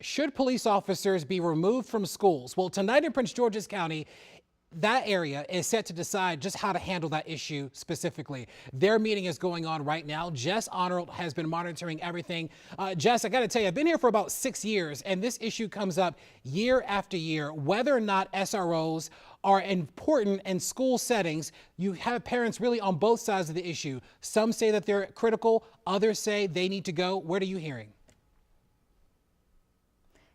Should police officers be removed from schools? Well, tonight in Prince George's County, that area is set to decide just how to handle that issue specifically. Their meeting is going on right now. Jess Arnold has been monitoring everything. Jess, I got to tell you, I've been here for about 6 years, and this issue comes up year after year. Whether or not SROs are important in school settings, you have parents really on both sides of the issue. Some say that they're critical, others say they need to go. What are you hearing?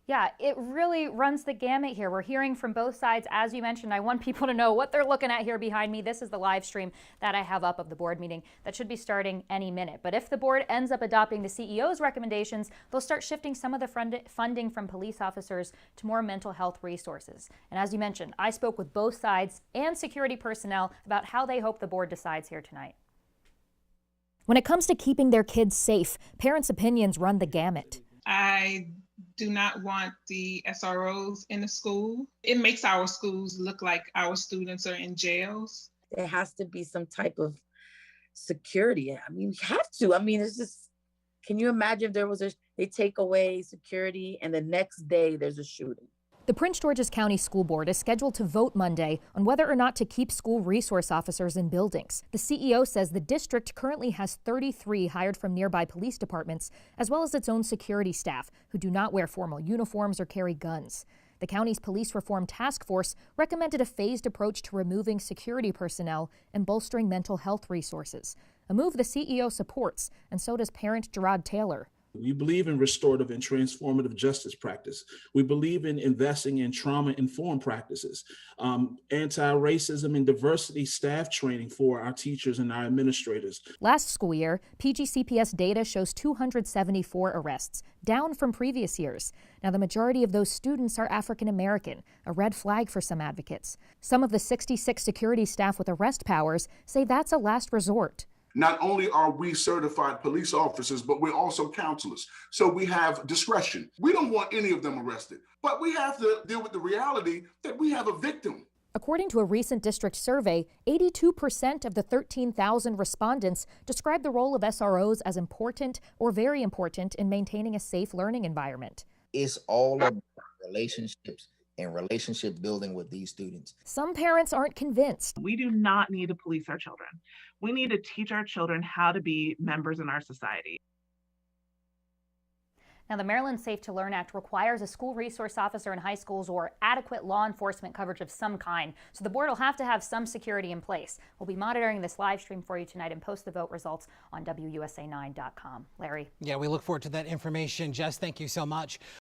Yeah, it really runs the gamut here. We're hearing from both sides. As you mentioned, I want people to know what they're looking at here behind me. This is the live stream that I have up of the board meeting that should be starting any minute. But if the board ends up adopting the CEO's recommendations, they'll start shifting some of the funding from police officers to more mental health resources. And as you mentioned, I spoke with both sides and security personnel about how they hope the board decides here tonight. When it comes to keeping their kids safe, parents' opinions run the gamut. I do not want the SROs in the school. It makes our schools look like our students are in jails. There has to be some type of security. I mean, you have to. I mean, it's just, can you imagine if they take away security and the next day there's a shooting? The Prince George's County School Board is scheduled to vote Monday on whether or not to keep school resource officers in buildings. The CEO says the district currently has 33 hired from nearby police departments, as well as its own security staff who do not wear formal uniforms or carry guns. The county's police reform task force recommended a phased approach to removing security personnel and bolstering mental health resources, a move the CEO supports, and so does parent Gerard Taylor. We believe in restorative and transformative justice practice. We believe in investing in trauma-informed practices, anti-racism and diversity staff training for our teachers and our administrators. Last school year, PGCPS data shows 274 arrests, down from previous years. Now, the majority of those students are African American, a red flag for some advocates. Some of the 66 security staff with arrest powers say that's a last resort. Not only are we certified police officers, but we're also counselors. So we have discretion. We don't want any of them arrested, but we have to deal with the reality that we have a victim. According to a recent district survey, 82% of the 13,000 respondents describe the role of SROs as important or very important in maintaining a safe learning environment. It's all about relationships and relationship building with these students. Some parents aren't convinced. We do not need to police our children. We need to teach our children how to be members in our society. Now, the Maryland Safe to Learn Act requires a school resource officer in high schools or adequate law enforcement coverage of some kind. So the board will have to have some security in place. We'll be monitoring this live stream for you tonight and post the vote results on WUSA9.com. Larry. Yeah, we look forward to that information. Jess, thank you so much.